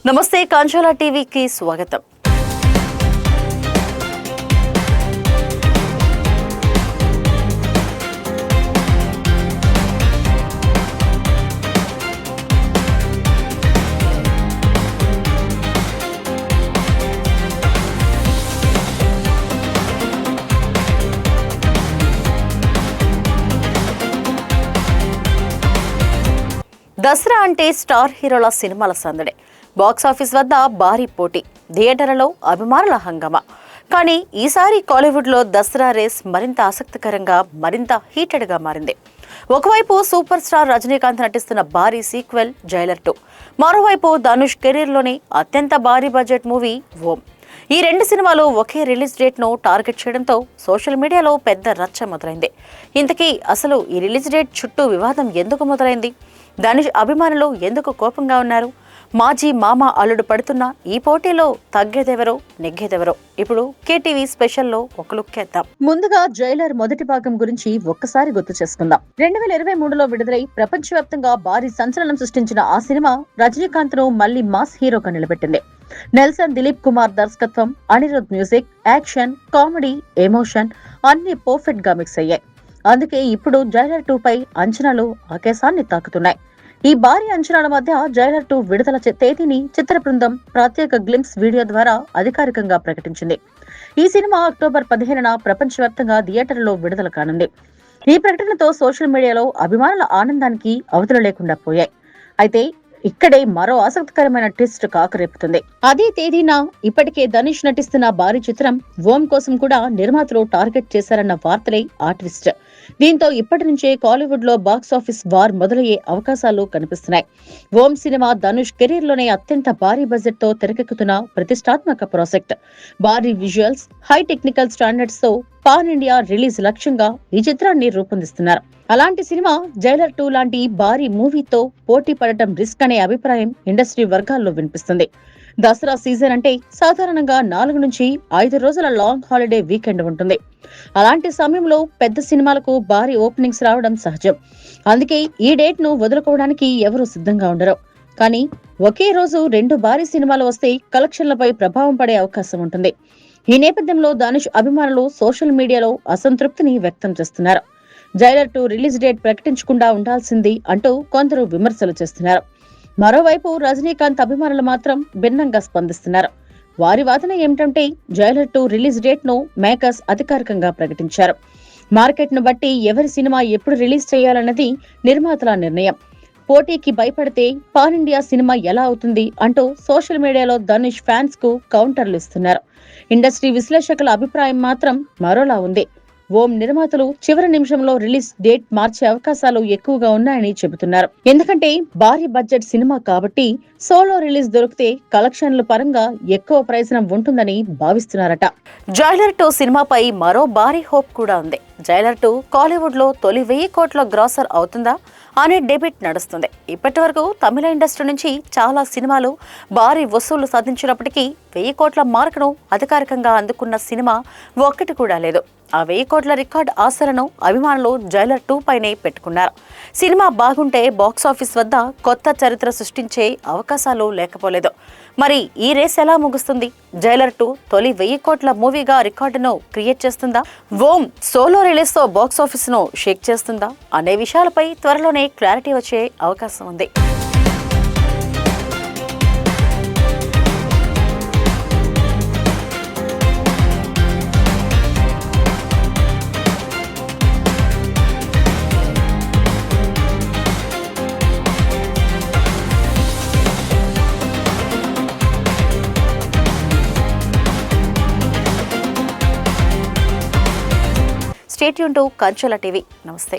నమస్తే కాంచోలా టీవీకి స్వాగతం. దసరా అంటే స్టార్ హీరోల సినిమాల సందడే. బాక్సాఫీస్ వద్ద భారీ పోటీ, థియేటర్లలో అభిమానుల హంగామా. కానీ ఈసారి కాలీవుడ్లో దసరా రేస్ మరింత ఆసక్తికరంగా, మరింత హీటెడ్గా మారింది. ఒకవైపు సూపర్ స్టార్ రజనీకాంత్ నటిస్తున్న భారీ సీక్వెల్ జైలర్ 2, మరోవైపు ధనుష్ కెరీర్లోని అత్యంత భారీ బడ్జెట్ మూవీ ఓం. ఈ రెండు సినిమాలు ఒకే రిలీజ్ డేట్ను టార్గెట్ చేయడంతో సోషల్ మీడియాలో పెద్ద రచ్చ మొదలైంది. ఇంతకీ అసలు ఈ రిలీజ్ డేట్ చుట్టూ వివాదం ఎందుకు మొదలైంది? ధనుష్ అభిమానులు ఎందుకు కోపంగా ఉన్నారు? మాజీ మామ అల్లుడు పడుతున్న ఈ పోటీలో తగ్గేదెవరో నెగ్గేదెవరో ఇప్పుడు కేటీవీ స్పెషల్లో ఒక లుక్ వేద్దాం. ముందుగా జైలర్ మొదటి భాగం గురించి ఒక్కసారి గుర్తు చేసుకుందాం. 2023లో విడుదలై ప్రపంచవ్యాప్తంగా భారీ సంచలనం సృష్టించిన ఆ సినిమా రజనీకాంత్ ను మళ్లీ మాస్ హీరోగా నిలబెట్టింది. నెల్సన్ దిలీప్ కుమార్ దర్శకత్వం, Anirudh music, action, comedy, emotion అన్ని పర్ఫెక్ట్ గా మిక్స్ అయ్యాయి. అందుకే ఇప్పుడు జైలర్ 2 పై అంచనాలు ఆకాశాన్ని తాకుతున్నాయి. ఈ భారీ అంచనాల మధ్య జైలర్ 2 విడుదల తేదీని చిత్ర బృందం ప్రత్యేక గ్లింప్స్ వీడియో ద్వారా అధికారికంగా ప్రకటించింది. ఈ సినిమా అక్టోబర్ 15న ప్రపంచవ్యాప్తంగా థియేటర్లో విడుదల కానుంది. ఈ ప్రకటనతో సోషల్ మీడియాలో అభిమానుల ఆనందానికి అవధులు లేకుండా పోయాయి. అయితే ఇక్కడే మరో ఆసక్తికరమైన ట్విస్ట్ కాకరేపుతుంది. అదే తేదీన ఇప్పటికే ధనుష్ నటిస్తున్న భారీ చిత్రం ఓం కోసం కూడా నిర్మాతలు టార్గెట్ చేశారన్న వార్తలే ఆ ట్విస్ట్. దీంతో ఇప్పటి నుంచే కాలీవుడ్ లో బాక్సాఫీస్ వార్ మొదలయ్యే అవకాశాలు కనిపిస్తున్నాయి. ఓం సినిమా ధనుష్ కెరీర్ లోనే అత్యంత భారీ బడ్జెట్ తో తెరకెక్కుతున్న ప్రతిష్టాత్మక ప్రాజెక్ట్. భారీ విజువల్స్, హై టెక్నికల్ స్టాండర్డ్స్ తో పాన్ ఇండియా రిలీజ్ లక్ష్యంగా ఈ చిత్రాన్ని రూపొందిస్తున్నారు. అలాంటి సినిమా జైలర్ 2 లాంటి భారీ మూవీతో పోటీ పడటం రిస్క్ అనే అభిప్రాయం ఇండస్ట్రీ వర్గాల్లో వినిపిస్తుంది. దసరా సీజన్ అంటే సాధారణంగా 4 నుంచి 5 రోజుల లాంగ్ హాలిడే వీకెండ్ ఉంటుంది. అలాంటి సమయంలో పెద్ద సినిమాలకు భారీ ఓపెనింగ్స్ రావడం సహజం. అందుకే ఈ డేట్ ను వదులుకోవడానికి ఎవరూ సిద్ధంగా ఉండరు. కానీ ఒకే రోజు 2 భారీ సినిమాలు వస్తే కలెక్షన్లపై ప్రభావం పడే అవకాశం ఉంటుంది. ఈ నేపథ్యంలో ధనుష్ అభిమానులు సోషల్ మీడియాలో అసంతృప్తిని వ్యక్తం చేస్తున్నారు. జైలర్ 2 రిలీజ్ డేట్ ప్రకటించకుండా ఉండాల్సింది అంటూ కొందరు విమర్శలు చేస్తున్నారు. మరోవైపు రజనీకాంత్ అభిమానులు మాత్రం భిన్నంగా స్పందిస్తున్నారు. వారి వాదన ఏమిటంటే జైలర్ 2 రిలీజ్ డేట్ ను మేకర్స్ అధికారికంగా ప్రకటించారు. మార్కెట్ ను బట్టి ఎవరి సినిమా ఎప్పుడు రిలీజ్ చేయాలన్నది నిర్మాతల నిర్ణయం. పోటీకి భయపడితే పాన్ ఇండియా సినిమా ఎలా అవుతుంది అంటూ సోషల్ మీడియాలో ధనుష్ ఫ్యాన్స్ కు కౌంటర్లు ఇస్తున్నారు. ఇండస్ట్రీ విశ్లేషకుల అభిప్రాయం మాత్రం మరోలా ఉంది. ఓం నిర్మాతలు చివరి నిమిషంలో రిలీజ్ డేట్ మార్చే అవకాశాలు ఎక్కువగా ఉన్నాయని చెబుతున్నారు. ఎందుకంటే భారీ బడ్జెట్ సినిమా కాబట్టి సోలో రిలీజ్ దొరికితే కలెక్షన్ల పరంగా ఎక్కువ ప్రయోజనం ఉంటుందని భావిస్తున్నారట. జైలర్ 2 సినిమాపై మరో భారీ హోప్ కూడా ఉంది. జైలర్ 2 కాలీవుడ్ లో తొలి 1000 కోట్ల గ్రాసర్ అవుతుందా అనే డెబిట్ నడుస్తుంది. ఇప్పటి వరకు తమిళ ఇండస్ట్రీ నుంచి చాలా సినిమాలు భారీ వసూళ్లు సాధించినప్పటికీ 1000 కోట్ల మార్కును అధికారికంగా అందుకున్న సినిమా ఒక్కటి కూడా లేదు. ఆ 1000 కోట్ల రికార్డ్ ఆశలను అభిమానులు జైలర్ 2 పైనే పెట్టుకున్నారు. సినిమా బాగుంటే బాక్సాఫీస్ వద్ద కొత్త చరిత్ర సృష్టించే అవకాశాలు లేకపోలేదు. మరి ఈ రేస్ ఎలా ముగుస్తుంది? జైలర్ 2 తొలి 1000 కోట్ల మూవీగా రికార్డును క్రియేట్ చేస్తుందా? ఓం సోలో రిలీజ్ తో బాక్సాఫీస్ ను షేక్ చేస్తుందా అనే విషయాలపై త్వరలోనే క్లారిటీ వచ్చే అవకాశం ఉంది. Stay tuned to Kanchala TV. Namaste.